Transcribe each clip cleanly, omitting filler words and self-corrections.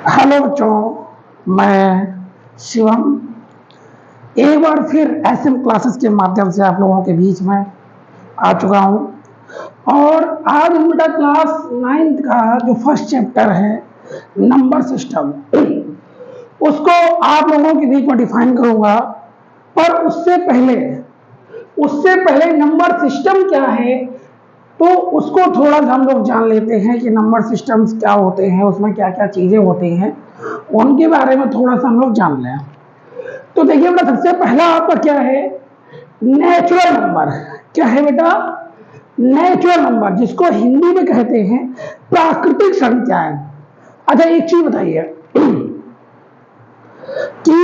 Hello बच्चों, मैं शिवम एक बार फिर एसएम क्लासेस के माध्यम से आप लोगों के बीच में आ चुका हूं। और आज हम बेटा क्लास 9th का जो फर्स्ट चैप्टर है नंबर सिस्टम, उसको आप लोगों के बीच में डिफाइन करूंगा। पर उससे पहले नंबर सिस्टम क्या है तो उसको थोड़ा सा हम लोग जान लेते हैं कि नंबर सिस्टम्स क्या होते हैं, उसमें क्या क्या चीजें होती हैं, उनके बारे में थोड़ा सा हम लोग जान लें। तो देखिए बेटा, सबसे पहला आपका क्या है, नेचुरल नंबर। क्या है बेटा? नेचुरल नंबर, जिसको हिंदी में कहते हैं प्राकृतिक संख्याएं। अच्छा, एक चीज बताइए कि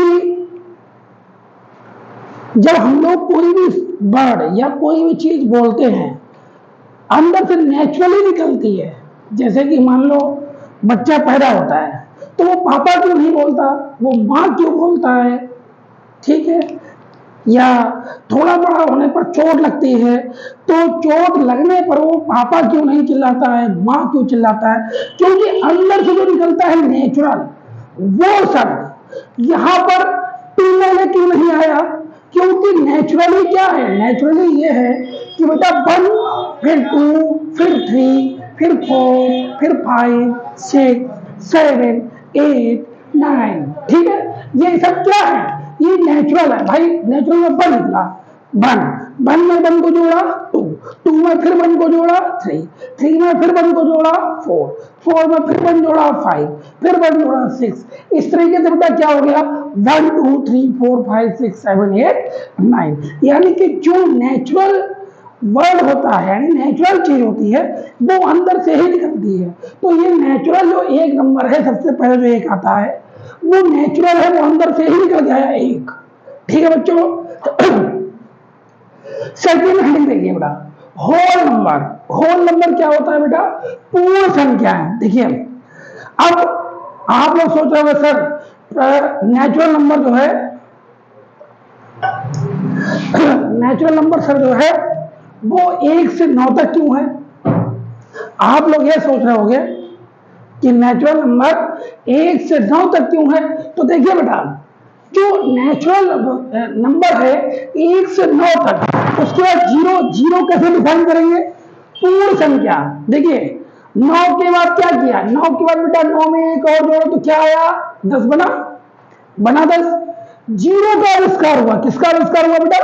जब हम लोग कोई भी वर्ड या कोई भी चीज बोलते हैं, अंदर से नेचुरली निकलती है। जैसे कि मान लो बच्चा पैदा होता है तो वो पापा क्यों नहीं बोलता, वो माँ क्यों बोलता है? ठीक है। या थोड़ा बड़ा होने पर चोट लगती है तो चोट लगने पर वो पापा क्यों नहीं चिल्लाता है, माँ क्यों चिल्लाता है? क्योंकि अंदर से जो निकलता है नेचुरल, वो शब्द यहाँ पर टू वाले क्यों नहीं आया? क्योंकि नेचुरली क्या है, नेचुरली ये है कि बेटा 1 फिर 2 फिर 3 फिर 4 फिर 5 6 7 8 9। ठीक है, ये सब क्या है? ये नेचुरल है भाई। नेचुरल में 1 निकला, 1 में 1 को जोड़ा 2, 2 में फिर 1 को जोड़ा 3, 3 में फिर 1 को जोड़ा 4, 4 में फिर 1 जोड़ा 5, फिर 1 जोड़ा 6। इस तरीके से बेटा क्या हो गया, 1 2 3 4 5 6 7 8 9। यानी कि जो नेचुरल वर्ड होता है, नेचुरल चीज होती है, वो अंदर से ही निकलती है। तो ये नेचुरल जो एक नंबर है, सबसे पहले जो एक आता है वो नेचुरल है, वो अंदर से ही निकल गया है एक। ठीक है बच्चों। सेकंड हेडिंग देखिए बेटा, होल नंबर। होल नंबर क्या होता है बेटा? पूर्ण संख्या है। देखिए, अब आप लोग सोच रहे हो सर नेचुरल नंबर जो है नेचुरल नंबर सर जो है वो 1 से 9 तक क्यों है? आप लोग ये सोच रहे होंगे कि नेचुरल नंबर 1 से 9 तक क्यों है। तो देखिए बेटा, जो नेचुरल नंबर है 1 से 9 तक, उसके बाद जीरो, जीरो कैसे डिफाइन करेंगे? पूर्ण संख्या। देखिए 9 के बाद क्या किया, 9 के बाद बेटा 9 में एक और जोड़ो तो क्या आया, 10 बना 10। जीरो का आविष्कार हुआ, किसका आविष्कार हुआ बेटा?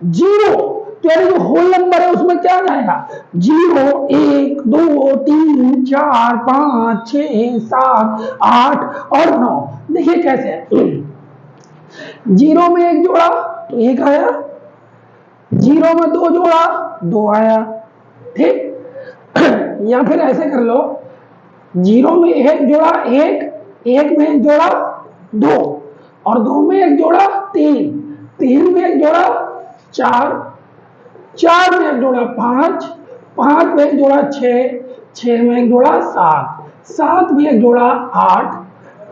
जीरो। तो यानी जो होल नंबर है उसमें क्या आएगा, 0 1 2 3 4 5 6 7 8 और 9। देखिए कैसे है, 0 में 1 जोड़ा तो 1 आया, 0 में 2 जोड़ा 2 आया। ठीक। या फिर ऐसे कर लो, 0 में 1 जोड़ा 1, 1 में 1 जोड़ा 2, और 2 में 1 जोड़ा 3, 3 में 1 जोड़ा 4, 4 में 1 जोड़ा 5, 5 में 1 जोड़ा 6, 6 में 1 जोड़ा 7, 7 में 1 जोड़ा 8,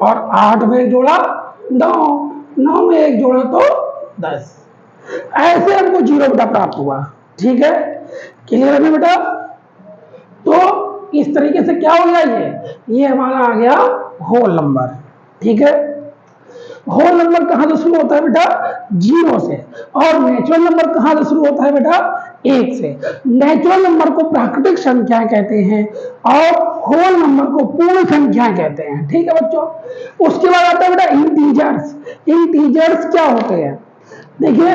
और 8 में 1 जोड़ा 9, 9 में 1 जोड़ा तो 10। ऐसे हमको जीरो बेटा प्राप्त हुआ। ठीक है, क्लियर है ना बेटा? तो इस तरीके से क्या हो गया, ये हमारा आ गया होल नंबर। ठीक है, होल नंबर कहां से शुरू होता है बेटा? 0 से। और नेचुरल नंबर कहां से शुरू होता है बेटा? 1 से। नेचुरल नंबर को प्राकृतिक संख्या कहते हैं और होल नंबर को पूर्ण संख्या कहते हैं। ठीक है बच्चों। उसके बाद आता है बेटा इंटीजर्स। इंटीजर्स क्या होते हैं? देखिए,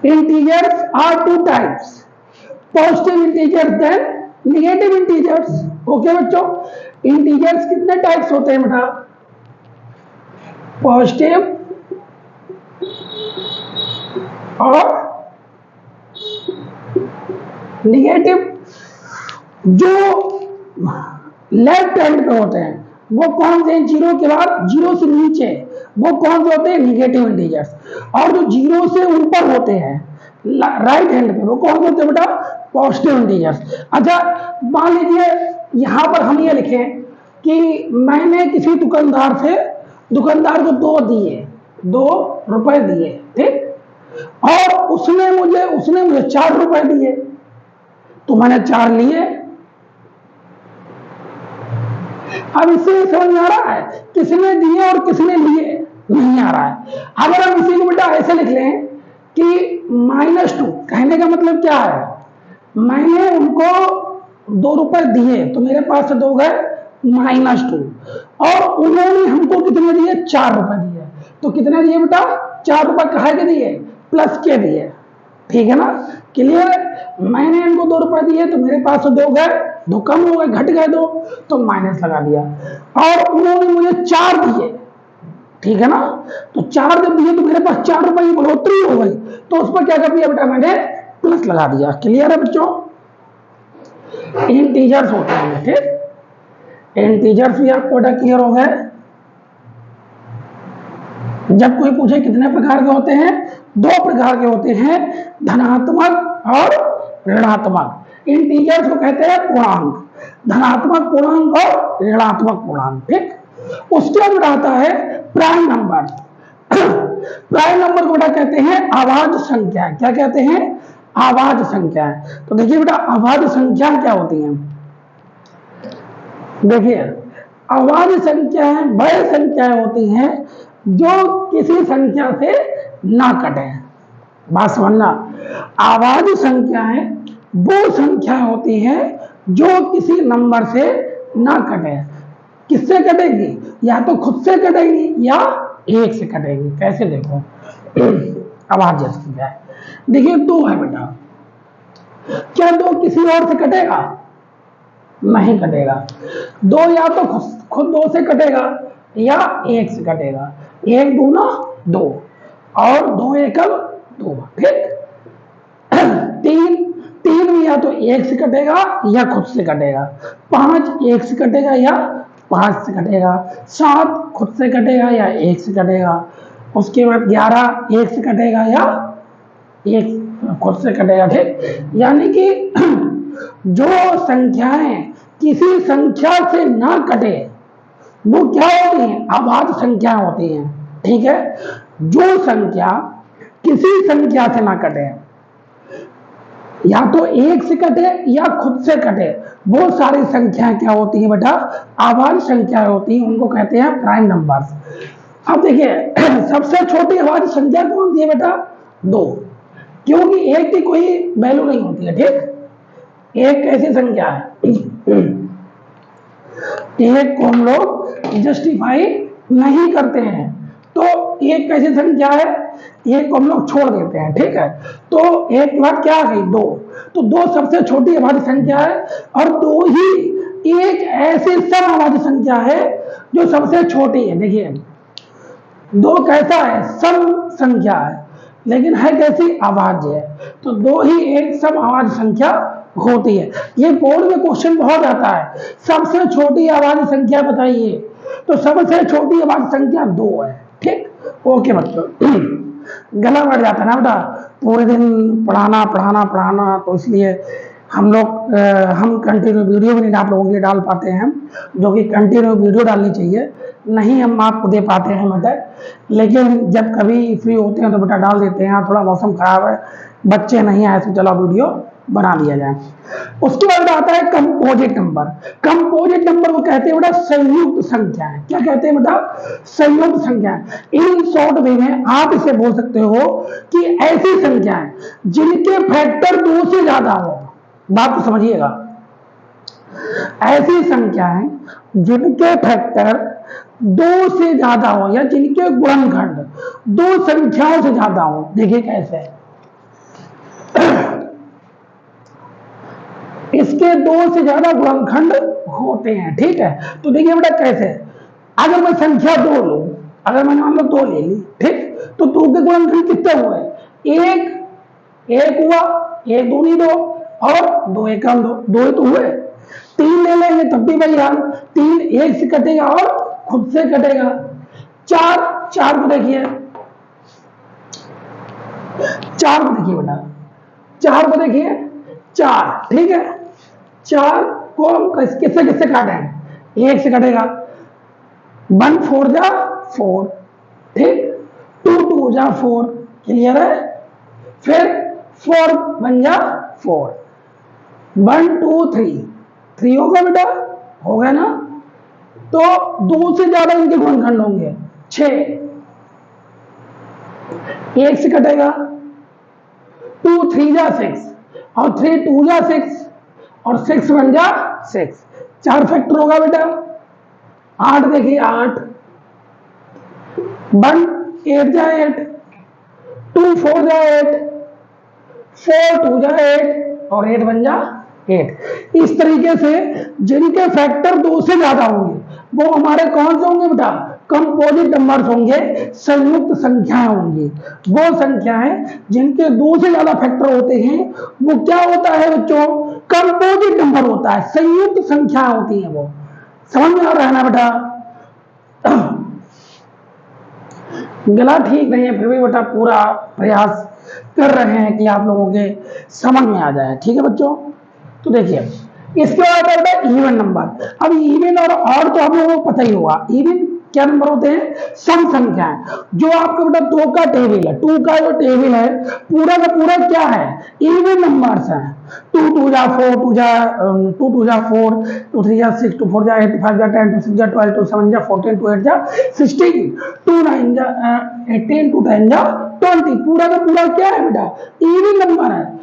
integers are 2 types, positive integers then negative integers. Okay बच्चों, इंटीजर्स कितने टाइप्स होते हैं बेटा? पॉजिटिव और निगेटिव। जो लेफ्ट हैंड पे होते हैं वो कौन से? 0 के बाद, 0 से नीचे वो कौन से होते हैं? Negative integers. और जो 0 से ऊपर होते हैं राइट हैंड पे, वो कौन से होते हैं बेटा? Positive integers. अच्छा, मान लीजिए यहां पर हम ये लिखें कि मैंने किसी दुकानदार को 2 रुपए दिए। ठीक, और उसने मुझे 4 रुपए दिए, तो मैंने 4 लिए। अब इससे समझ में आ रहा है किसने दिए और किसने लिए, नहीं आ रहा है। अगर हम इसी को बेटा ऐसे लिख लें कि -2, कहने का मतलब क्या है, मैंने उनको 2 रुपए दिए तो मेरे पास से 2 गए -2, और उन्होंने हमको कितने दिए, 4 रुपए दिए, तो कितने दिए बेटा, 4 रुपए कहा के दिए, प्लस के दिए, ठीक है ना, क्लियर है। मैंने इनको 2 रुपए दिए तो मेरे पास से 2 गए, 2 कम हो गए, घट गए 2, तो माइनस लगा दिया, और उन्होंने मुझे 4 दिए, ठीक है ना, तो 4 जब दिए तो मेरे पास 4 रुपए की बढ़ोतरी हो गई, तो उस पर क्या कर दिया बेटा, मैंने प्लस लगा दिया। क्लियर है बच्चों, इंटीजर्स होते हैं, ठीक, इंटीजर्स भी आपको बेटा क्लियर हो गए। जब कोई पूछे कितने प्रकार के होते हैं, 2 प्रकार के होते हैं, धनात्मक और ऋणात्मक। इंटीजर्स को कहते हैं पूर्णांक, धनात्मक पूर्णांक और ऋणात्मक पूर्णांक, ठीक। उसके बाद आता है प्राइम नंबर। प्राइम नंबर को बेटा कहते हैं अभाज्य संख्या। क्या कहते हैं, अभाज्य संख्या। तो देखिए बेटा अभाज्य संख्या क्या होती है, देखिए अभाज्य संख्याएं वह संख्याएं होती हैं जो किसी संख्या से ना कटे। बात समझना, अभाज्य संख्याएं वो संख्याएं होती हैं जो किसी नंबर से ना कटे। किससे कटेगी, या तो खुद से कटेगी या 1 से कटेगी। कैसे, देखो अभाज्य संख्या है, देखिए 2 है बेटा, क्या 2 किसी और से कटेगा, नहीं कटेगा। 2 या तो खुद 2 से कटेगा या 1 से कटेगा। 1 दूना 2 और 2 एकम 2, ठीक। 3 भी या तो 1 से कटेगा या खुद से कटेगा। 5 1 से कटेगा या 5 से कटेगा। 7 खुद से कटेगा या 1 से कटेगा। उसके बाद 11 1 से कटेगा या 1 खुद से कटेगा, ठीक। यानी कि जो संख्याएं किसी संख्या से ना कटे वो क्या होती हैं, अभाज्य संख्या होती हैं, ठीक है। जो संख्या किसी संख्या से ना कटे, या तो 1 से कटे या खुद से कटे, वो सारी संख्याएं क्या होती हैं बेटा, अभाज्य संख्या होती हैं, उनको कहते हैं प्राइम नंबर्स। अब देखिए सबसे छोटी अभाज्य संख्या कौन सी है बेटा, 2, क्योंकि 1 की कोई वैल्यू नहीं होती है, ठीक। 1 कैसी संख्या है, 1 को हम लोग जस्टिफाई नहीं करते हैं, तो 1 कैसी संख्या है, 1 को हम लोग छोड़ देते हैं, ठीक है। तो 1 के बाद क्या आ गई, 2, तो 2 सबसे छोटी अभाज्य संख्या है, और 2 ही एक ऐसी सम अभाज्य संख्या है जो सबसे छोटी है। देखिए 2 कैसा है, सम संख्या है, लेकिन है कैसी, अभाज्य है, तो 2 ही एक सम अभाज्य संख्या होती है। ये बोर्ड में क्वेश्चन बहुत आता है, सबसे छोटी अभाज्य संख्या बताइए, तो सबसे छोटी अभाज्य संख्या 2 है, ठीक। ओके बच्चों, गला बैठ जाता है ना बेटा, पूरे दिन पढ़ाना पढ़ाना पढ़ाना, तो इसलिए हम लोग हम कंटिन्यू वीडियो भी नहीं आप लोगों के लिए डाल पाते हैं, जो कि कंटिन्यू वीडियो डालनी चाहिए, नहीं हम आपको दे पाते हैं बेटा, लेकिन जब कभी फ्री होते हैं तो बेटा डाल देते हैं। थोड़ा मौसम खराब है, बच्चे नहीं आए तो चलो वीडियो बना लिया जाए। उसके बाद आता है कंपोजिट नंबर। कंपोजिट नंबर को कहते हैं बेटा संयुक्त संख्याएं। क्या कहते हैं बेटा, संयुक्त संख्याएं। इन शॉर्ट वे में आप इसे बोल सकते हो कि ऐसी संख्याएं जिनके फैक्टर 2 से ज्यादा हो। बात तो समझिएगा, ऐसी संख्याएं जिनके फैक्टर 2 से ज्यादा हो या जिनके गुणनखंड 2 संख्याओं से ज्यादा हो। देखिए कैसे, इसके 2 से ज्यादा गुणनखंड होते हैं, ठीक है। तो देखिए बेटा कैसे, अगर मैं संख्या 2 लूं, अगर मैंने मान लो 2 ले ली, ठीक, तो 2 के गुणनखंड कितने हुए, 1 हुआ, 1 दूनी 2 और 2 एकम 2, 2 तो हुए। 3 ले लेंगे तब भी वही हाल, 3 1 से कटेगा और खुद से कटेगा। 4 को देखिए, 4 को देखिए बेटा, 4 को देखिए, 4, ठीक है। 4 को हम किससे किससे काटें, 1 से कटेगा, 1 4 जा 4, ठीक, 2 2 जा 4, क्लियर है। फिर 4 1 जा 4, 1 2 3 3 होगा बेटा, हो गया ना। तो 2 से ज्यादा इनके गुणनखंड होंगे 6, 1 से कटेगा 2 3 जा 6 और 3 2 जा 6 और 6 1 जा 6, 4 फैक्टर होगा बेटा। 8 देखिए 8, 1 8 जा 8, 2 4 जा 8, 4 2 जा 8 और 8 1 जा 8। इस तरीके से जिनके फैक्टर 2 से ज्यादा होंगे वो हमारे कौन से होंगे बेटा? कंपोजिट नंबर्स होंगे, संयुक्त संख्याएं होंगी। वो संख्याएं जिनके 2 से ज्यादा फैक्टर होते हैं वो क्या होता है बच्चों? कंपोजिट नंबर होता है, संयुक्त संख्या होती है। वो समझ में आ रहा है ना बेटा? गला ठीक नहीं है, फिर भी बेटा पूरा प्रयास कर रहे हैं कि आप लोगों के समझ में आ जाए। ठीक है बच्चों, तो देखिए इसके बाद आता है इवन नंबर। अब इवन और ऑड तो आप लोगों को पता ही होगा। इवन क्या नंबर होते हैं? सम संख्याएं। जो आपका बेटा 2 का टेबल है, 2 का जो टेबल है पूरा का पूरा क्या है? इवन नंबर्स हैं। 2 2 जा 4, 2 2 जा 4, 2 3 जा 6, 2 4 जा 8, 2 5 जा 10, 2 6 जा 12, 2 7 जा 14, 2 8 जा 16, 2 9 जा 18, 2 10 जा 20। पूरा का पूरा क्या है बेटा? इवन नंबर है।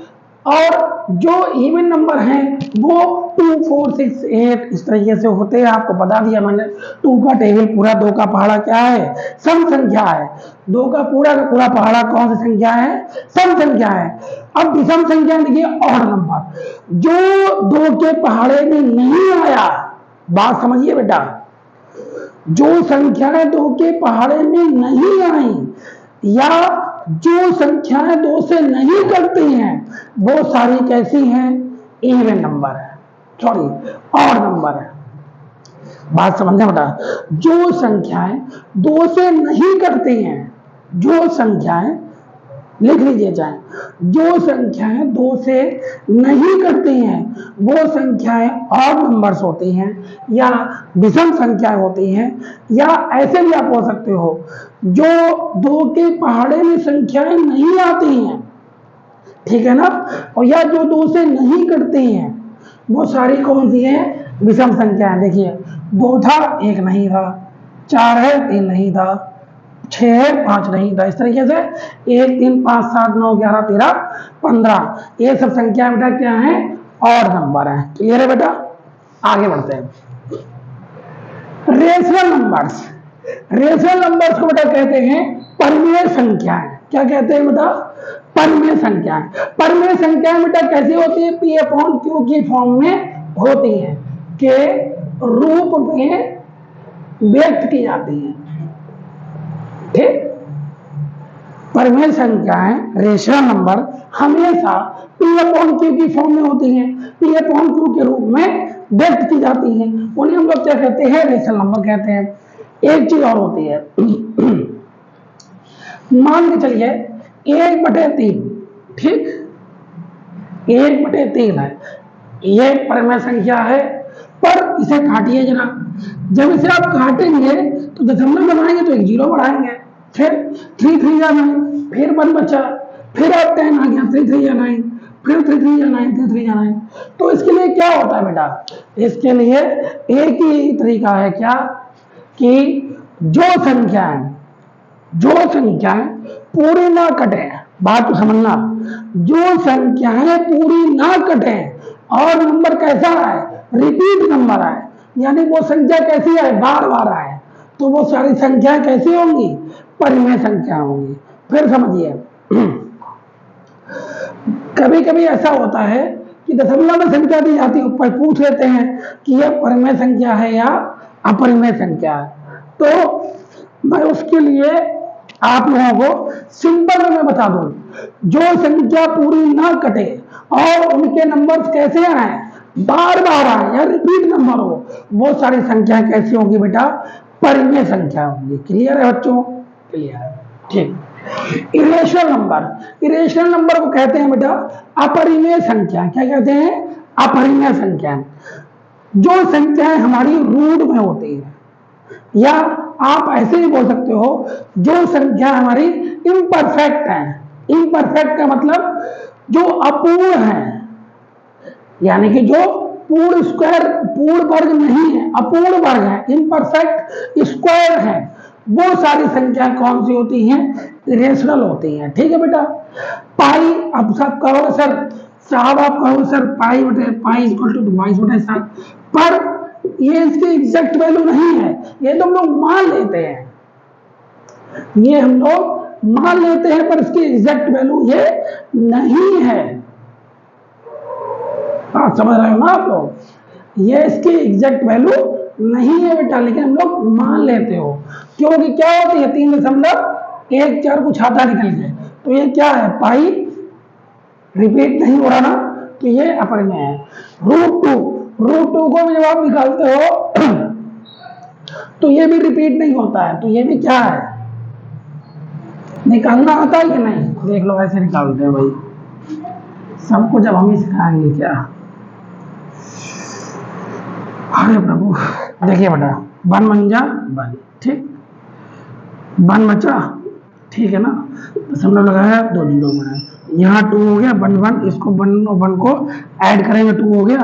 और जो इवन नंबर हैं वो 2 4 6 8 इस तरीके से होते हैं। आपको बता दिया मैंने, 2 का टेबल पूरा, 2 का पहाड़ा क्या है? सम संख्या है। 2 का पूरा पहाड़ा कौन सी संख्या है? सम संख्या है। अब विषम संख्या देखिए ऑड नंबर, जो 2 के पहाड़े में नहीं आया। बात समझिए बेटा, जो संख्याएं 2 के पहाड़े में नहीं आई या जो संख्याएं 2 से नहीं करती हैं वो सारी कैसी हैं? इवन नंबर है, सॉरी ऑड नंबर है। बात समझना बेटा, जो संख्याएं 2 से नहीं करती हैं, जो संख्याएं लिख लीजिए चाहे, जो संख्याएं 2 से नहीं करती हैं वो संख्याएं ऑड नंबर्स होती हैं या विषम संख्याएं होती हैं। या ऐसे भी आप बोल सकते हो, जो 2 के पहाड़े में संख्याएं नहीं आती हैं, ठीक है ना, और या जो 2 से नहीं करती हैं वो सारी कौन सी हैं? विषम संख्याएं। देखिए 2 था 1 नहीं था, 4 है 3 नहीं था, 6 है 5 नहीं था। इस तरीके से 1 3 5 7 9 11 13 15 ये सब संख्या बेटा क्या है? ऑड नंबर है। क्लियर है बेटा? आगे बढ़ते हैं। रेशनल नंबर्स, रेशनल नंबर्स को बेटा कहते हैं परिमेय संख्याएं। क्या कहते हैं बेटा? परिमेय संख्याएं। परिमेय संख्याएं बेटा कैसी होती है? P अपॉन Q की फॉर्म में होती है, के रूप में व्यक्त की जाती है। ठीक, परिमेय संख्याएं रेशनल नंबर हमेशा P अपॉन Q की फॉर्म में होती हैं, P अपॉन Q के रूप में व्यक्त की जाती हैं। उन्हें हम लोग क्या कहते हैं? रेशनल नंबर कहते हैं। एक चीज और होती है, मान के चलिए 1/3, ठीक, 1/3 है, ये परिमेय संख्या है। पर इसे काटिए जरा, जब इसे आप काटेंगे तो दशमलव बनाएंगे तो 1 0 बढ़ाएंगे, फिर 3 3 जा 9, फिर 1 बचा, फिर आप 10 आ गया, 3 3 जा 9, फिर 3 3 जा 9, 3 3 जा 9। तो इसके लिए क्या होता है बेटा? इसके लिए एक ही तरीका है, क्या कि जो संख्याएं पूरी ना कटे, बात तो समझना, जो संख्याएं पूरी ना कटे और नंबर कैसा है? रिपीट नंबर है, यानी वो संख्या कैसी है? बार बार आए, तो वो सारी संख्याएं कैसी होंगी? परिमेय संख्या होंगी। फिर समझिए, कभी कभी ऐसा होता है कि दशमलव में संख्या दी जाती है, ऊपर पूछ लेते हैं कि यह परिमेय संख्या है या अपरिमेय संख्या है। तो मैं उसके लिए आप लोगों को सिंपल में बता दूं, जो संख्या पूरी ना कटे और उनके नंबर्स कैसे आए? बार बार आए या रिपीट नंबर हो, वो सारी संख्या कैसी होगी बेटा? परिमेय संख्या होगी। क्लियर है बच्चों? क्लियर है, ठीक। इरेशनल नंबर को कहते हैं बेटा अपरिमेय संख्या। क्या कहते हैं? अपरिमेय संख्या। जो संख्याएं हमारी रूट में होती है, या आप ऐसे ही बोल सकते हो, जो संख्या हमारी इम्परफेक्ट है। इम्परफेक्ट का मतलब जो अपूर्ण है, यानी कि जो पूर्ण स्क्वायर पूर्ण वर्ग नहीं है, अपूर्ण वर्ग है, इम्परफेक्ट स्क्वायर है, वो सारी संख्या कौन सी होती हैं? इरेशनल होती हैं। ठीक है बेटा। पाई, अब सब कहोगे सर, साहब आप कहोगे सर पाई बटे पाई इक्वल टू 22/7, पर ये इसकी एग्जैक्ट वैल्यू नहीं है, ये तो हम लोग मान लेते हैं, ये हम लोग मान लेते हैं, पर इसकी एग्जैक्ट वैल्यू ये नहीं है। हाँ, समझ रहे हो ना आप लोग? ये इसकी एग्जैक्ट वैल्यू नहीं है बेटा, लेकिन हम लोग मान लेते हो, क्योंकि क्या होती है 3.14 कुछ आता निकल गए, तो ये क्या है? पाई रिपीट नहीं हो रहा ना, तो ये अपर में है। √2 को भी जब आप निकालते हो तो ये भी रिपीट नहीं होता है, तो ये भी क्या है? निकालना आता है कि नहीं? देख लो, ऐसे निकालते हैं भाई, सबको जब हम ही सिखाएंगे क्या? अरे प्रभु, देखिए बेटा, 1 मंजा 1, ठीक, 1 बचा, ठीक है ना, दशमलव लगाया, 2 जीरो बनाया, यहाँ 2 हो गया, 1 1, इसको 1 और 1 को ऐड करेंगे, 2 हो गया।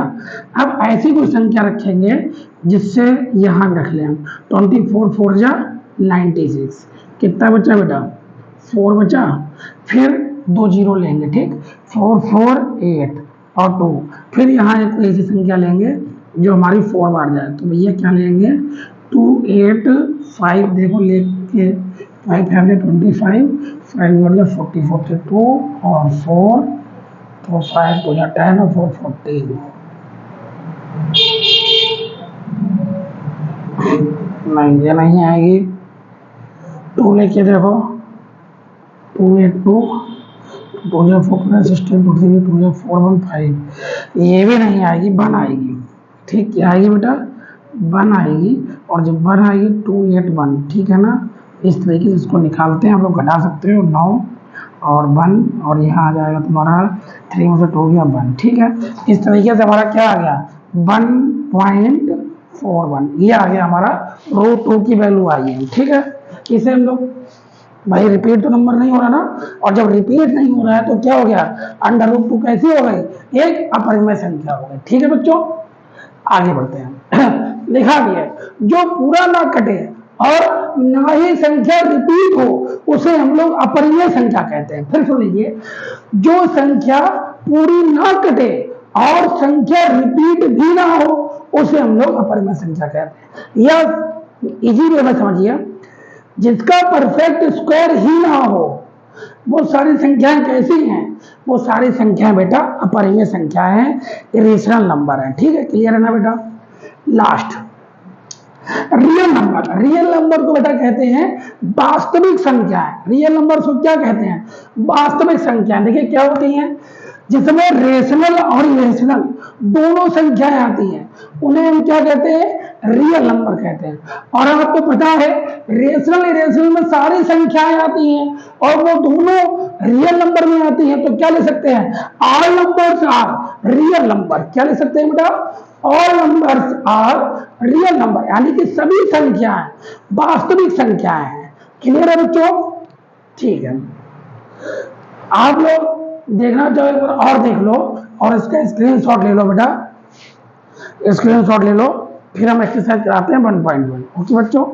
अब ऐसी कोई संख्या रखेंगे जिससे यहाँ रख लें हम, 24 4 जा 96, कितना बचा बेटा? 4 बचा, फिर 2 जीरो लेंगे, ठीक, 4 4 8 और 2, फिर यहाँ एक ऐसी संख्या लेंगे जो हमारी 4 बार जाए, तो भैया क्या लेंगे? 2 8 5, देखो लेके 5 5 25, 5 मतलब 44 से 2 और 4, तो 5 2 10 और 4 14, नहीं ये नहीं आएगी। 2 लेके देखो, 2 8 2 2 4 16 2 3 2 4 1 5, ये भी नहीं आएगी, 1 आएगी, ठीक, क्या आएगी बेटा? 1 आएगी, और जब 1 आएगी 2 8 1, ठीक है ना, इस तरीके से इसको निकालते हैं, आप लोग घटा सकते हो, 9 और 1, और यहाँ आ जाएगा तुम्हारा 3 में से 2 गया 1, ठीक है। इस तरीके से हमारा क्या आ गया? 1.41, ये आ गया हमारा √2 की वैल्यू आई है, ठीक है। इसे हम लोग, भाई रिपीट तो नंबर नहीं हो रहा ना, और जब रिपीट नहीं हो रहा है तो क्या हो गया? √2 कैसी हो गई? एक अपरिमेय संख्या हो गई, ठीक है बच्चों। आगे बढ़ते हैं। लिखा भी है, जो पूरा ना कटे और ना ही संख्या रिपीट हो उसे हम लोग अपरिमेय संख्या कहते हैं। फिर सुन लीजिए, जो संख्या पूरी ना कटे और संख्या रिपीट भी ना हो उसे हम लोग अपरिमेय संख्या कहते हैं। या इजी वे में समझिए, जिसका परफेक्ट स्क्वायर ही ना हो वो सारी संख्याएं कैसी हैं? वो सारी संख्याएं बेटा अपरिमेय संख्या है, इरेशनल नंबर है, ठीक है, क्लियर है ना बेटा। Last real number, real number को बेटा कहते हैं वास्तविक संख्याएं। रियल नंबर को क्या कहते हैं? वास्तविक संख्याएं। देखिए क्या होती हैं, जिसमें रेशनल और इरेशनल दोनों संख्याएं आती हैं उन्हें हम क्या कहते हैं? रियल नंबर कहते हैं। और आपको पता है रेशनल इरेशनल में सारी संख्याएं आती हैं और वो दोनों रियल नंबर में आती हैं, तो क्या ले सकते हैं? All numbers are real number. क्या ले सकते हैं बेटा? All numbers are real number, यानी कि सभी संख्याएं वास्तविक संख्याएं हैं। क्लियर है बच्चों? ठीक है, आप लोग देखना चाहो और देख लो, और इसका स्क्रीनशॉट ले लो बेटा, स्क्रीनशॉट ले लो, फिर हम एक्सरसाइज कराते हैं 1.1। ओके बच्चों,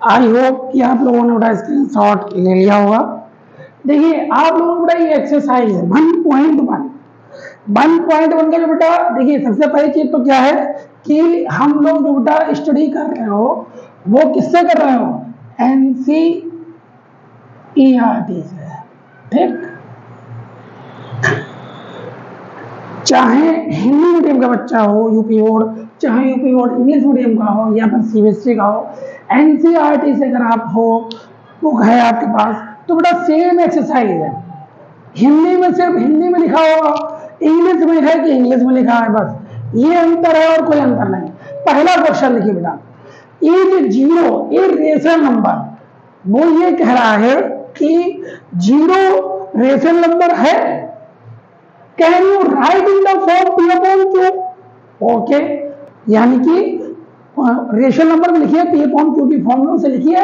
आई होप कि आप लोगों ने बेटा स्क्रीनशॉट ले लिया होगा। देखिए आप लोगों को बेटा ये एक्सरसाइज है 1.1। 1.1 का जो बेटा, देखिए सबसे पहली चीज तो क्या है कि हम लोग जो बेटा स्टडी कर रहे हो वो किससे कर रहे हो? NCERT से, ठीक। चाहे हिंदी मीडियम का बच्चा हो यूपी बोर्ड, चाहे यूपी बोर्ड इंग्लिश मीडियम का हो या फिर सीबीएसई का हो, NCERT से अगर आप हो, बुक है आपके पास, तो बेटा सेम एक्सरसाइज है। हिंदी में सिर्फ हिंदी में लिखा होगा, इंग्लिश में है कि इंग्लिश में लिखा है, बस ये अंतर है और कोई अंतर नहीं। पहला क्वेश्चन देखिए बेटा, is zero a rational number? वो ये कह रहा है कि जीरो रेशनल नंबर है। Can you write in the form P/Q? Okay, यानी कि रेशनल नंबर में लिखिए पी अपॉन क्यू की फॉर्मूला से लिखिए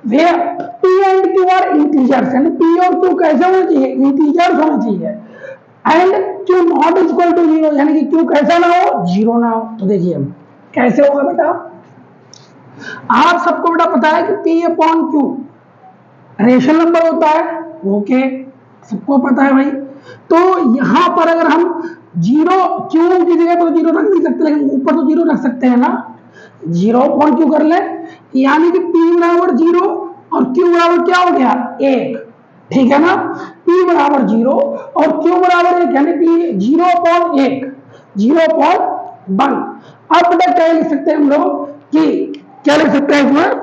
where P and Q are integers, यानी पी और क्यू कैसे होना चाहिए, इंटीजर्स होना चाहिए, and Q not equal to zero, यानी कि क्यू कैसा ना हो, जीरो ना हो। तो देखिए कैसे होगा बेटा, आप सबको बेटा पता है कि P upon Q rational number होता है, ओके सबको पता है भाई। तो यहां पर अगर हम जीरो, क्यू की जगह पर जीरो रख नहीं सकते, लेकिन ऊपर तो जीरो रख सकते हैं ना, जीरो अपॉन क्यू कर ले, यानी कि पी बराबर जीरो और क्यू बराबर क्या हो गया, एक, ठीक है ना। पी बराबर जीरो और क्यू बराबर एक, यानी पी जीरो अपॉन एक, जीरो अपॉन वन। अब बेटा क्या लिख सकते हैं हम लोग कि क्या लिख सकते हैं इसमें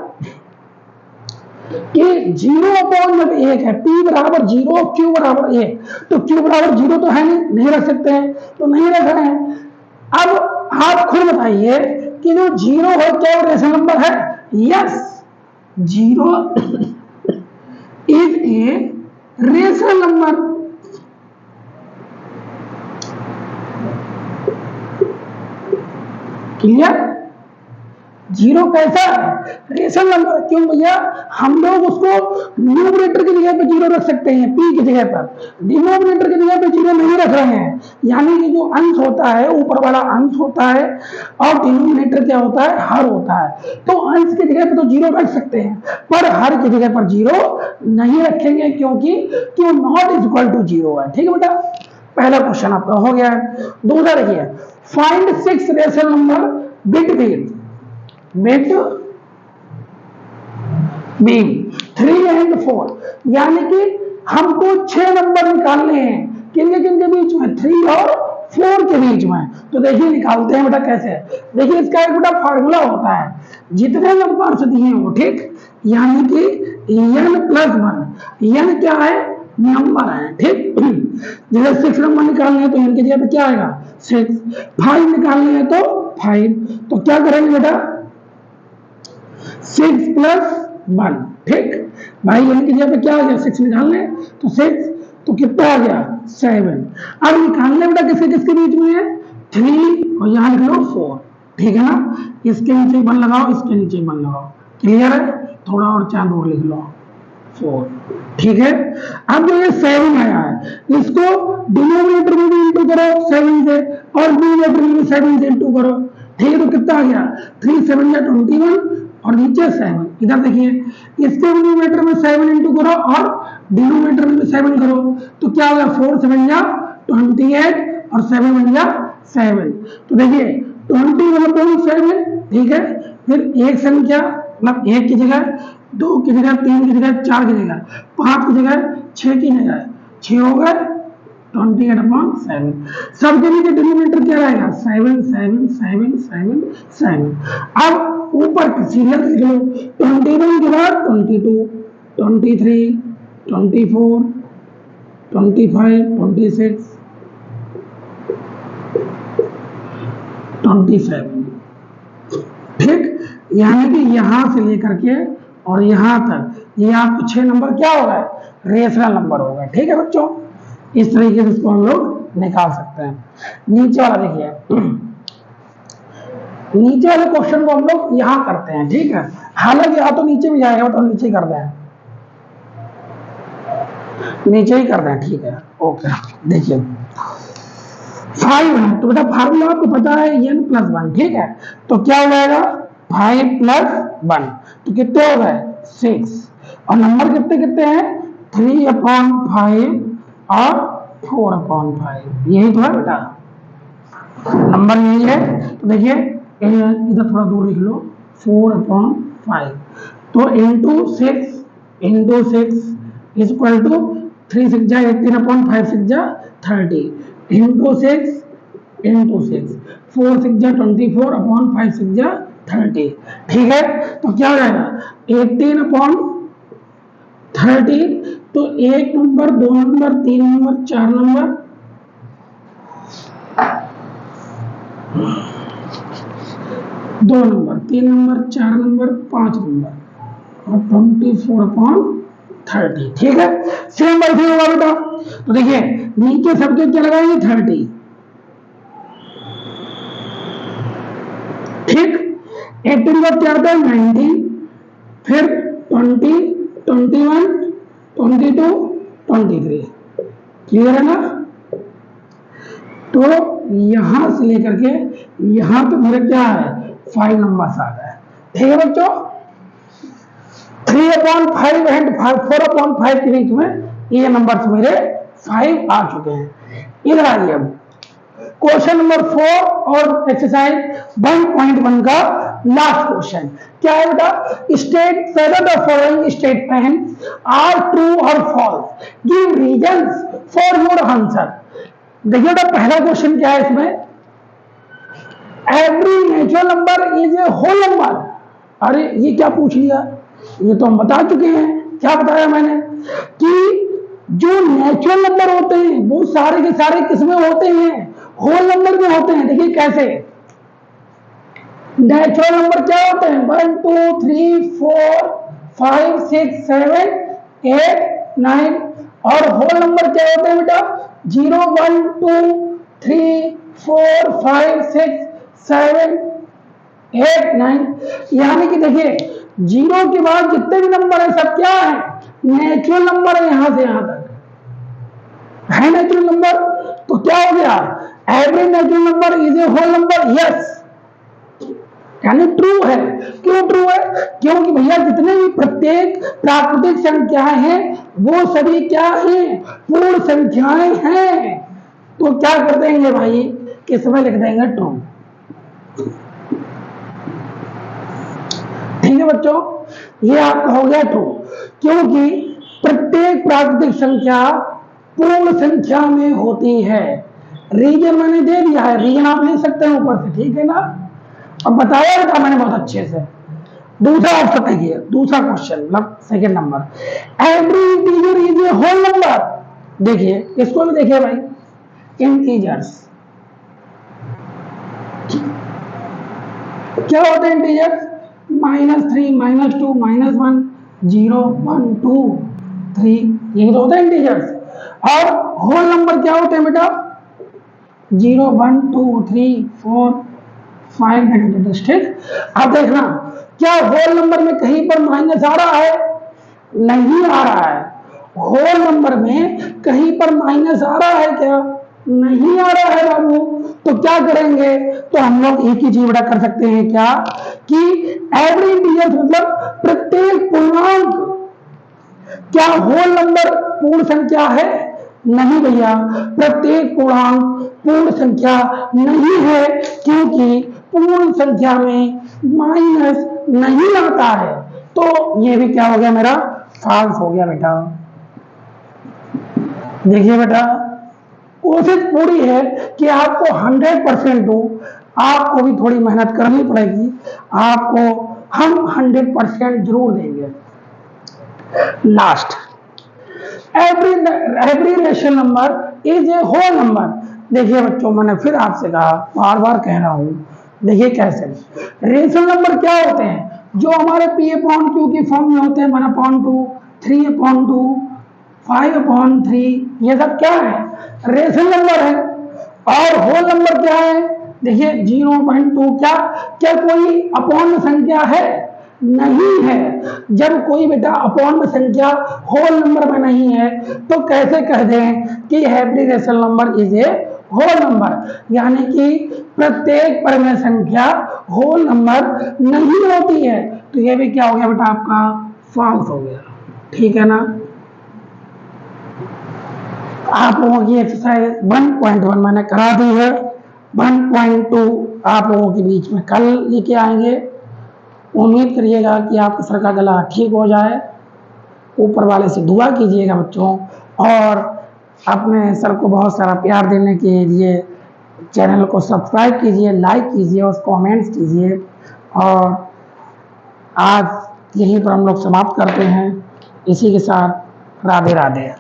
कि जीरो अपॉन जब एक है, पी बराबर जीरो क्यू बराबर एक, तो क्यू बराबर जीरो तो है नहीं रख सकते हैं, तो नहीं रख रहे हैं। अब आप खुद बताइए कि जो जीरो है क्या वो रेशनल नंबर है, yes, zero is a rational number. Clear, zero कैसा है, रेशनल नंबर। क्यों भैया, हम लोग उसको न्यूमरेटर की जगह पे जीरो रख सकते हैं, पी की जगह पर, डिनोमिनेटर की जगह पे जीरो नहीं रख रहे हैं, यानी कि जो अंश होता है ऊपर वाला अंश होता है और डिनोमिनेटर क्या होता है, हर होता है। तो अंश की जगह पे तो जीरो रख सकते हैं, पर हर की जगह पर जीरो नहीं रखेंगे, क्योंकि Q not is equal to zero है। ठीक है बेटा, पहला क्वेश्चन आपका हो गया है। दूसरा देखिए, find 6 rational number between 3 and 4, यानी कि हमको 6 नंबर निकालने हैं, किनके बीच में, 3 और 4 के बीच में। तो देखिए निकालते हैं बेटा कैसे। देखिए इसका एक बेटा फार्मूला होता है, जितने नंबर दिए हो, ठीक, यानी कि n प्लस 1, n क्या है, नंबर है, ठीक। जैसे 6 नंबर निकालने हैं तो n की जगह पे क्या आएगा, 6, 5 निकालने हैं तो 5, तो क्या करेंगे बेटा, 6 प्लस 1, ठीक भाई, n की जगह पे क्या आ गया, 6 निकालने तो 6, तो कितना आ गया, 7। अब निकालने बेटा किसके किसके बीच में है, 3 और यहां लिख लो 4, ठीक है ना। इसके नीचे 1 लगाओ, इसके नीचे 1 लगाओ, क्लियर है। थोड़ा और चांद और लिख लो, 4, ठीक है। अब जो ये 7 आया है, इसको डिनोमिनेटर में भी इंटू करो 7 से और न्यूमरेटर में भी 7 से इंटू करो, ठीक है। तो कितना आ गया, 3 7 या 21 और नीचे 7। इधर देखिए, इसके डिनोमिनेटर में 7 इंटू करो और डिनोमिनेटर में भी 7 करो, तो क्या होगा, 4 7 या 28 और 7 बन गया 7। तो देखिए 21/7, ठीक है। फिर एक संख्या, मतलब 1 की जगह, 2 की जगह, 3 की जगह, 4 की जगह, 5 की जगह, 6 की जगह, 6 हो गए 28/7। सबके नीचे डिनोमिनेटर क्या रहेगा, 7 7 7 7 7। अब ऊपर सीरियल लिख लो, 21 के बाद 22, 23, 24, 25, 26, 27, ठीक। यानी कि यहां से लेकर के और यहां तक ये आपको 6 नंबर क्या होगा, रेशनल नंबर होगा, ठीक है बच्चों। इस तरीके से इसको हम लोग निकाल सकते हैं। नीचे वाला देखिए, नीचे वाले क्वेश्चन को हम लोग यहां करते हैं, ठीक है। हालांकि यहां तो नीचे भी जाएगा, तो नीचे कर दें, नीचे ही कर दें, ठीक है, ओके। देखिए 5 है, तो बेटा फार्मूला आपको पता है n प्लस 1, ठीक है। तो क्या हो जाएगा, 5 प्लस 1, तो कितने हो गए, 6, और नंबर कितने कितने हैं, 3/5 और 4/5, यही तो है बेटा, नंबर यही है। तो देखिए इधर थोड़ा दूर लिख लो, 4/5, तो इंटू 6 इज इक्वल टू 3 6 जा 18/5 6 जा 30 इंटू 6 4 6 जा 24/5 6 जा 30, ठीक है। तो क्या हो जाएगा, 18/30, तो 1 number, 2 number, 3 number, 4 number, 2 number, 3 number, 4 number, 5 number और 24/30, ठीक है। सेम वैसे होगा बेटा। तो देखिए नीचे सबके क्या लगाएंगे, 30, ठीक। 18 का क्या होता है 19, फिर 20, 21, 22, 23। क्लियर है ना? तो यहां से लेकर के यहां तो मेरे क्या है 5 नंबर्स आ गए। ठीक है बच्चों, 3/5 एंड 4/5 के बीच में ये नंबर्स मेरे 5 आ चुके हैं। इधर आइए अब क्वेश्चन नंबर 4 और एक्सरसाइज 1.1 का लास्ट क्वेश्चन क्या है बेटा? State whether the following statements are true और false, give reasons for your answer. देखिए बेटा पहला क्वेश्चन क्या है इसमें, every natural number is a whole number. अरे ये क्या पूछ लिया, ये तो हम बता चुके हैं। क्या बताया मैंने कि जो नेचुरल नंबर होते हैं वो सारे के सारे किसमें होते हैं, होल नंबर में होते हैं। देखिए कैसे, नेचुरल नंबर क्या होते हैं 1 2 3 4 5 6 7 8 9, और होल नंबर क्या होते हैं बेटा 0 1 2 3 4 5 6 7 8 9। यानी कि देखिए जीरो के बाद जितने भी नंबर है सब क्या है नेचुरल नंबर है, यहां से यहां तक है नेचुरल नंबर। तो क्या हो गया, every natural number is a whole number. Yes, यानी ट्रू है। क्यों ट्रू है? क्योंकि भैया जितने भी प्रत्येक प्राकृतिक संख्याएं हैं वो सभी क्या हैं, पूर्ण संख्याएं हैं। तो क्या कर देंगे भाई, इसमें लिख देंगे ट्रू। ठीक है बच्चों, ये आपका हो गया ट्रू, क्योंकि प्रत्येक प्राकृतिक संख्या पूर्ण संख्या में होती है। रीजन मैंने दे दिया है, रीजन आप ले सकते हैं ऊपर से। ठीक है ना, अब बताया था मैंने बहुत अच्छे से। दूसरा ऑप्शन देखिए, दूसरा question second number, every integer is a whole number. देखिए इसको भी देखिए भाई, इंटीजर्स क्या होते हैं इंटीजर्स, -3 -2 -1 0 1 2 3, ये तो होता है इंटीजर्स। और होल नंबर क्या होते हैं बेटा 0 1 2 3 4 5। ठीक, अब देखना क्या होल नंबर में कहीं पर माइनस आ रहा है, नहीं आ रहा है। होल नंबर में कहीं पर माइनस आ रहा है क्या, नहीं आ रहा है बाबू। तो क्या करेंगे, तो हम लोग एक ही चीज बेटा कर सकते हैं क्या कि एवरी इंटीजर मतलब प्रत्येक पूर्णांक, क्या होल नंबर पूर्ण संख्या है, नहीं भैया, प्रत्येक पूर्णांक पूर्ण संख्या नहीं है, क्योंकि पूर्ण संख्या में माइनस नहीं आता है। तो ये भी क्या हो गया मेरा फॉल्स हो गया बेटा। देखिए बेटा कोशिश पूरी है कि आपको 100% दूं, आपको भी थोड़ी मेहनत करनी पड़ेगी, आपको हम 100% जरूर देंगे। Last, every rational number is a whole number. देखिए बच्चों मैंने फिर आपसे कहा, बार बार कह रहा हूं, देखिए कैसे रेशनल नंबर क्या होते हैं, जो हमारे P/Q की फॉर्म में होते हैं 1/2 3/2 5/3, ये सब क्या है रेशनल नंबर है। और होल नंबर क्या है, देखिए 0.2 क्या क्या कोई अपूर्ण संख्या है, नहीं है। जब कोई बेटा अपूर्ण संख्या होल नंबर में नहीं है तो कैसे कह दें कि every rational number is a whole number, यानी कि प्रत्येक परिमेय संख्या होल नंबर नहीं होती है। तो ये भी क्या हो गया बेटा आपका फॉल्स हो गया। ठीक है ना, आप लोगों की एक्सरसाइज 1.1 मैंने करा दी है, 1.2 आप लोगों के बीच में कल लेके आएंगे। उम्मीद करिएगा कि आपका सर का गला ठीक हो जाए, ऊपर वाले से दुआ कीजिएगा बच्चों, और अपने सर को बहुत सारा प्यार देने के लिए चैनल को सब्सक्राइब कीजिए, लाइक कीजिए और कमेंट्स कीजिए। और आज यहीं पर हम लोग समाप्त करते हैं। इसी के साथ राधे राधे।